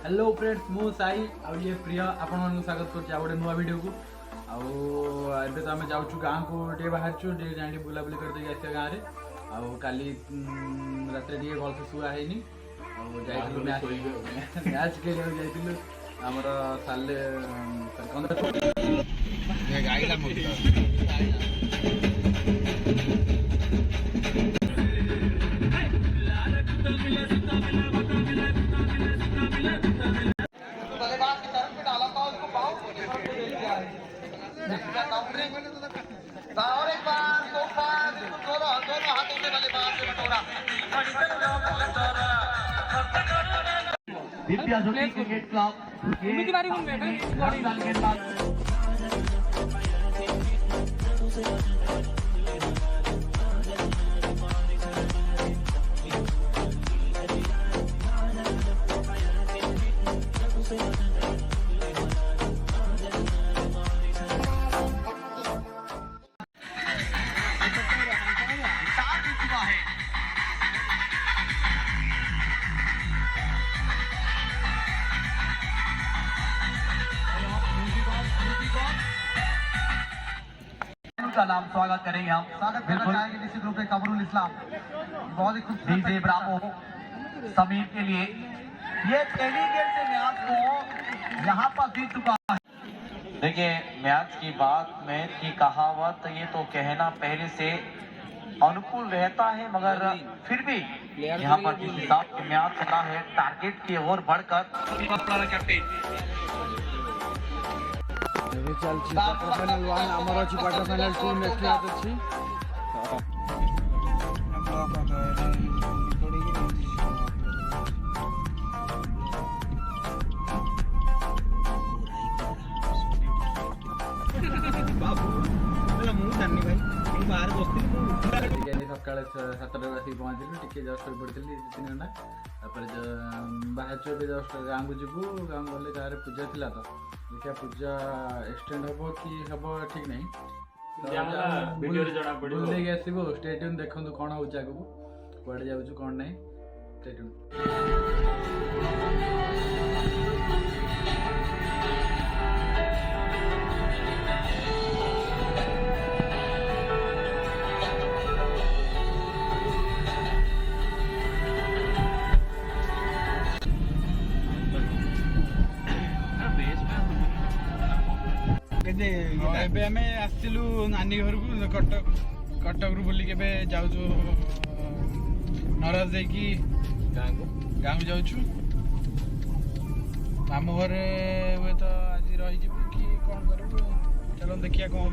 Hello friends मु साई ये प्रिय आपण मन स्वागत कर गोटे नुआ वीडियो को आबे तो आम जाऊँ गाँव को टे बाहर जाए बुलाबुली करते आस गाँव में आउ काली रात भलसे शुआ है मैच खेल जाइलु आमर साले और एक बार दो बार दोनों हाथों से बल्लेबाज से बटोरा दिव्या ज्योति क्रिकेट क्लब का नाम स्वागत करेंगे हम स्वागत करना चाहेंगे निश्चित रूप से कमरुल इस्लाम बहुत ही खूबसूरत ब्रावो समीर के लिए ये पहली गेम से मैच को यहाँ पर जीत चुका है। देखिए मैच की बात मैच की कहावत ये तो कहना पहले से अनुकूल रहता है मगर फिर भी यहाँ पर जिस हिसाब से मैच चला है टारगेट की ओर बढ़कर चलछि क्वार्टर फाइनल 1 हमर अछि क्वार्टर फाइनल 2 नेक्स्ट मैच अछि बाबू मला मु जानि भाई मु बाहर बसथिलि गेली सकाळे 7 टा आसी पहुंचली टिके जस्ट पड़थिलि 3 घंटा तापर बाहर चोबे जस्ट गांव को जीवु गांव गले गारे पूजा थिला तो देखिए पूजा एक्सटेंड हम कि हम ठीक नहीं बुले आसो स्टेट्यून देखो कौन हो आगू कड़े जाऊँ कौन ना स्टेट्यून नानी घर को कटक रू बोली के जाऊ नराज जाकि गाँव जाऊँ मामू घर हुए तो आज रही कि कौन करूँ चलो देखिए कौन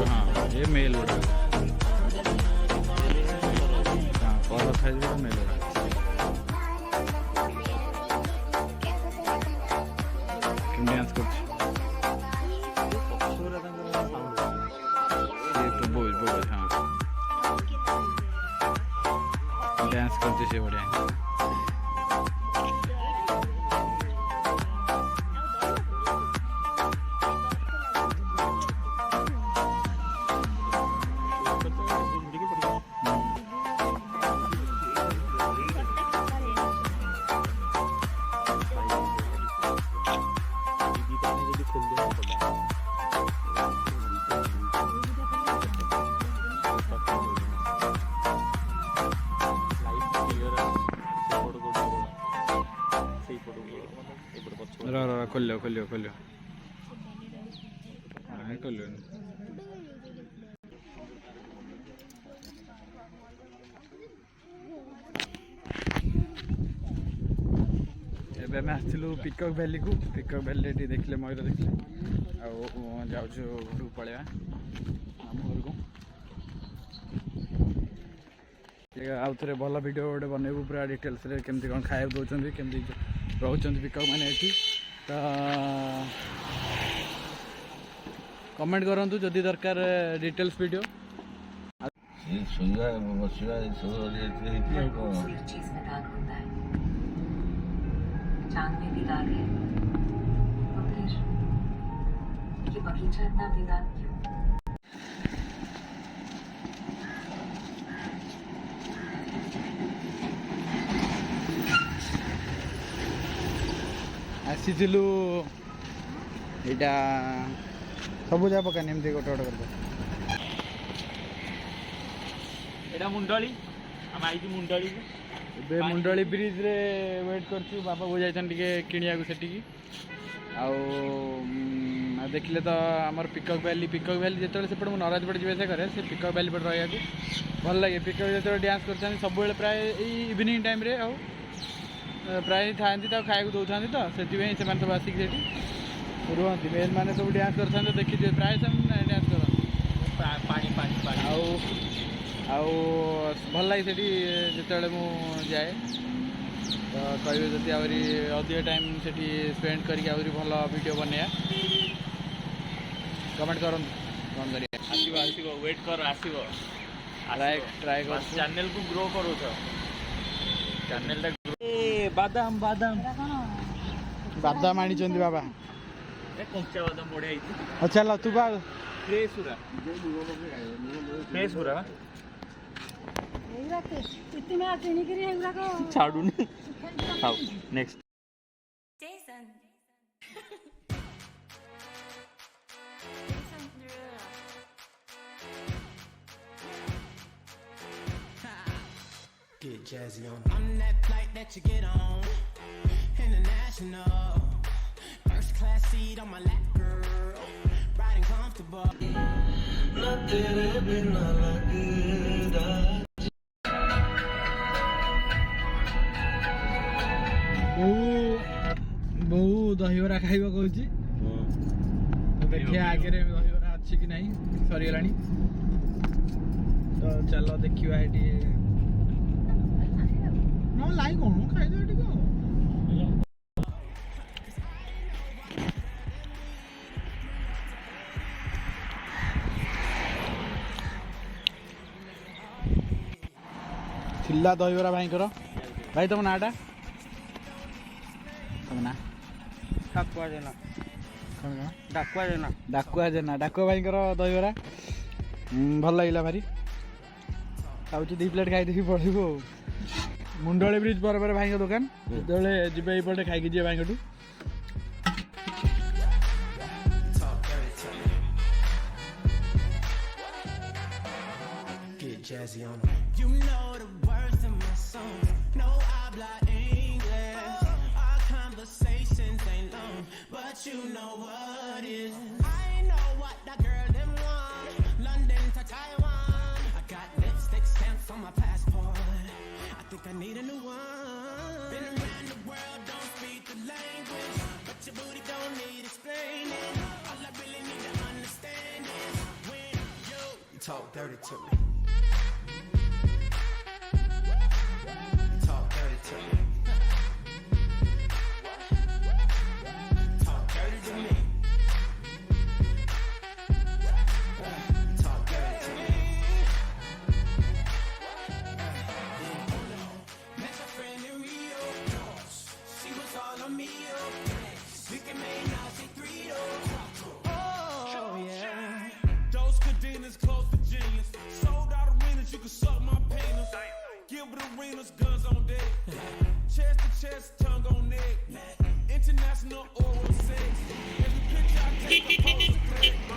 हाँ ये मेल उड़ा हाँ पौधा था जो मेल उड़ा डांस कर ये बोल हाँ डांस करते से बढ़िया खोलियो खोलियो खोलियो खोलियो एबे मैं आसलु पिकॉक वैली को पिकॉक वैली देखले मयूर देखले जाऊँ घर को पलैया मामू घर को आउ थे भल वीडियो गोटे बनैबू पूरा डिटेल्स केमती कौन खाया दौरान केमती रोच पिकॉक मैंने ये तो कमेंट करूँ जदि दरकार डिटेल्स वीडियो चांद में भी दाग है तो फिर ये बगीचा इतना बेदाग क्यों? आसीलु एटा सब जा पकानी एमती गोटे गोटे कर एटा मुंडली हम आई मुंडली ए मुंडली ब्रिज रे वेट करछु बाबा वो जाइछन टिके किनिया को सेठी की देखिले तो आमर पिकॉक वैली जो सेपटे नराज पड़े जी से करे से पिकॉक वैली पटे रहा भल लगे पिकॉक जो डांस कर सब प्राय इवनिंग टाइम रे आउ प्राय था खाया दौरान तो से सब आसिक रुहती मेन मैंने सब डांस कर देखी प्राय से डांस कर भल लगे से जो जाए तो कहे जदि अधिक टाइम से स्पेंड करके भल वीडियो बनया कमेंट कर कौन कर वेट कर आसो ट्राए कर चैनल को ग्रो करो चैनल बादाम बादाम बादाम आनी बाबा कंचा बादाम बढ़िया अच्छा ला तू बाल फ्रेश पूरा छाड़ू next Get jazzy on. I'm that flight that you get on. International. First class seat on my lap, girl. Riding comfortable. Na tere bina lagda. बहु दहीबरा खाइबा कहूँ देखिए आगे दहीबरा अच्छी कि नहीं सरीगला तो चलो देखा ये लाई कौन खाई थिला दहीबरा भाई कर भाई तुम नाटा तुम ना डाकुआ जेना डाकुआ भाई दहीबरा भल लगे भारी खाऊ 2 प्लेट खाई पड़ू मुंडली ब्रिज पर भाई दुकान जो जी ये खाई जी भाई Get jazzy on. You know the words of my song. No habla English. Our conversations ain't long, but you know what is. I know what that girl them want. London to Taiwan. I got lipstick stamps on my passport. I think I need a new one. Been around the world, don't speak the language, but your booty don't need explaining. All I really need to understand is when you talk dirty to me. Talk dirty to me. Talk dirty to me. Talk dirty to me. Met my friend in Rio. She was all on me. We can make now say 3 Oh yeah. Those cadenas close to genius. Sold out arenas, you can suck my penis. Gilbert arenas, guns on deck. Chest to chest, tongue on neck. International oral sex. Every picture I take, I post a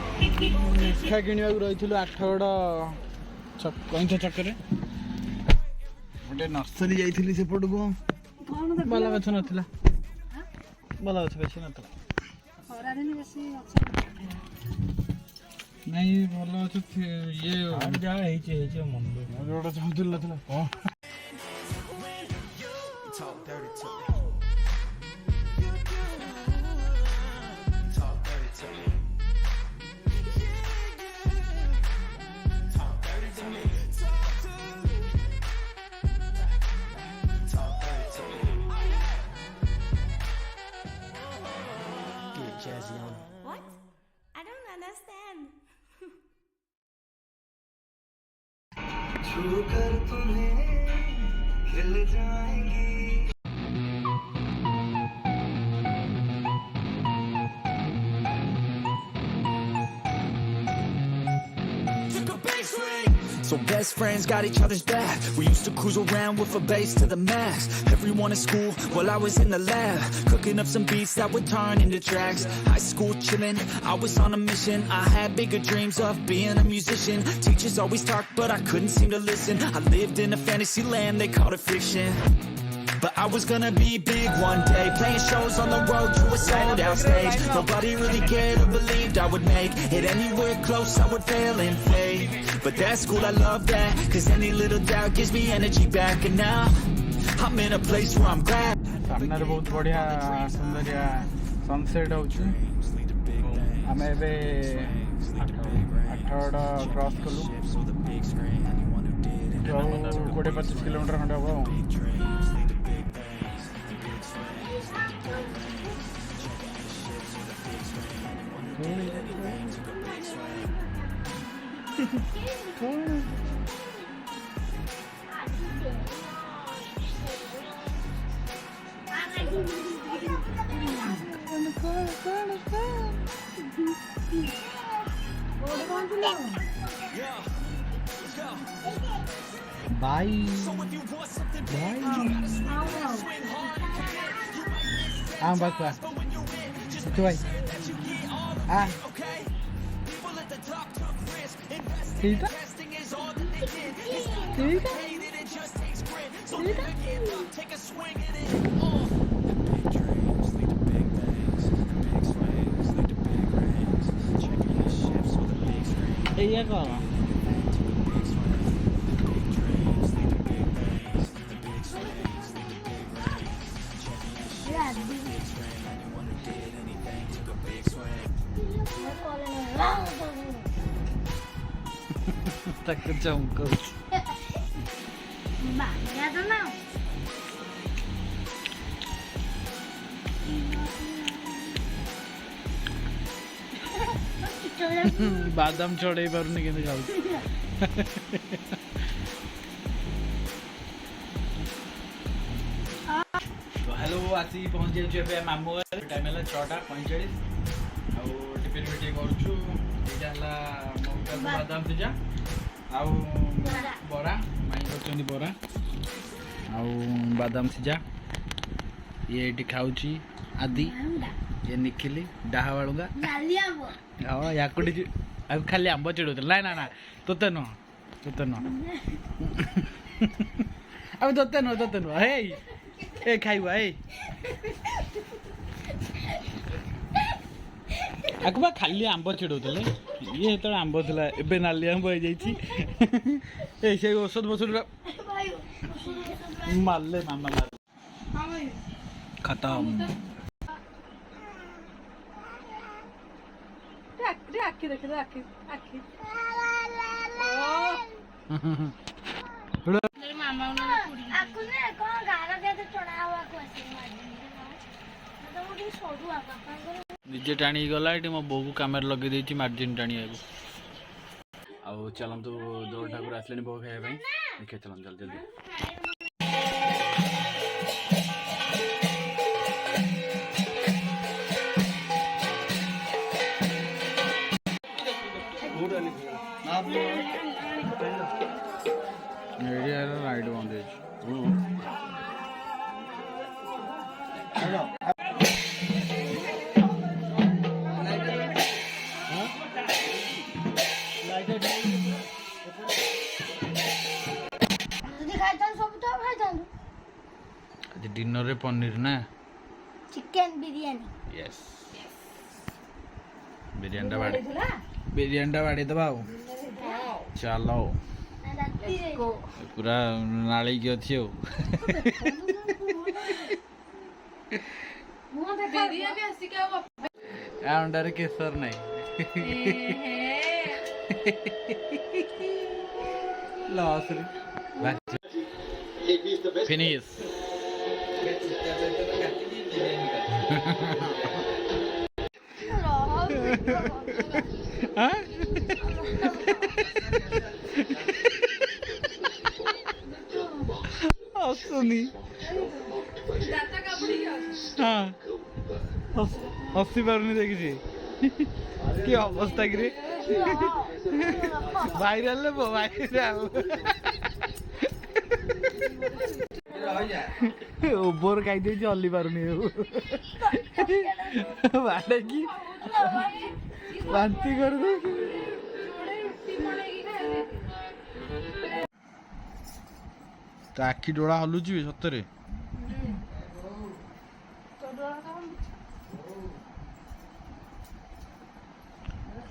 ମିଠା କିଣିବାକୁ ରହିଥିଲୁ ଆଠଗଡ଼ କଇଁଛ ଛକରେ ଗୋଟେ nursery ଯାଇଥିଲି ସେପଟକୁ ଭଲ ଗଛ ନଥିଲା ଭଲ ଗଛ ବେଶୀ ନଥିଲା नहीं भल अच्छे ये जहाँ मन जोटा चाहूल कौन Talk dirty to me. Talk dirty to me. Talk dirty to me. Talk dirty to me. Get jazzy on it. What? I don't understand. छूकर तुम्हें खिल जाएंगी So best friends got each other's back. We used to cruise around with a bass to the max. Everyone in school while I was in the lab, cooking up some beats that would turn into tracks. High school chillin', I was on a mission. I had bigger dreams of being a musician. Teachers always talked but I couldn't seem to listen. I lived in a fantasy land, they called it fiction. But I was gonna be big one day, playing shows on the road to a sold out stage. Nobody really cared or believed I would make it anywhere close. I would fail and fade, but that's cool, I love that, cause any little doubt gives me energy back. And now I'm in a place where I'm glad. सामने बहुत बढ़िया Sundariya sunset होची आमे एबे 8टा cross कलु जो 20-25 kilometre खंडे हो Bye. Bye. Bye. Cuy. Tidak. Iya kok. Tak kecongkok. Banyak tuh mau. बादाम छोड़े पारुनी केंद्र खाऊ तो हेलो आसी पहुंच जाइए मामू टाइम है 6:45 आउ टिफिन भी करूँ यहाँ बादाम सिजा आउ बरा माई कर बरा आउ बादाम सिजा ये खाऊची आदि ये निखिली डाहा बाळुंगा हाँ या खाली आंब चिड़ौल ना ना ना तोते नुह अब तोते नुह हे ए खाइबा ए आगुआ खाली आंब चिड़ौल ये तो आंब था ए नाली आंब हो जाए से औषध बसुद मारले मामा खत्म आखी देख आखी आखी मामा आखु ने कोन गारा दे तो चढ़ा हुआ को ऐसे मार तो वो छोड़ू आ पापा निजे टाणी गला एटी मो बो को कैमरा लगे देची मार्जिन टाणी आबो आउ चलम तो दौड़ ठाकुर आसलेनी बो खाए भाई देखे चलम जल्दी जल्दी राइड बंदेज आज डिनर रे पनीर ना चिकन बिरयानी यस बिरयानी बाड़ी दबा चलो पूरा नाली की अच्छी हो अंडर केसर नहीं लॉस फिनिश हसुनी हाँ हसी पारनी देखी कि अवस्था कि भाइराल भाइराल ओभर खाई हल्ली पारुनी बाड़की बांती कर आखि डोला हलुची सତରେ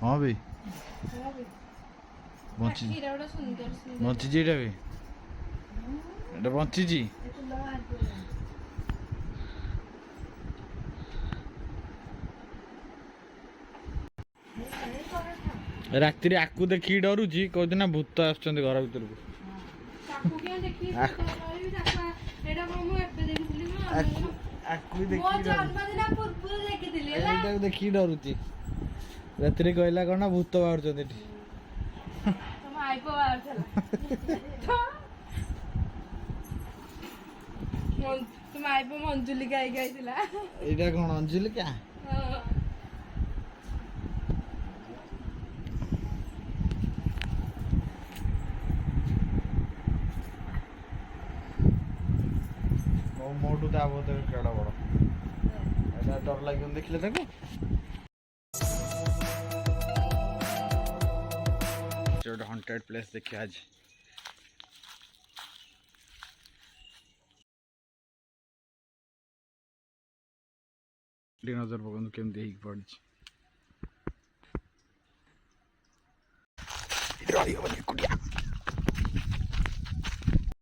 हाँ भाई बंची एटा भी एटा बंची राति आकु देखी डरुची कहते भूत आसुच्चंदी घर भीतर को देखी डरुची राति कहला कौन भूत बाहर अंजुलिका यहाँ कौन अंजुलिका मोटू तो आब केड़ा बड़ डर लगे देखले हंटेड प्लेस देखिए आज नजर पकड़ केमती पड़ी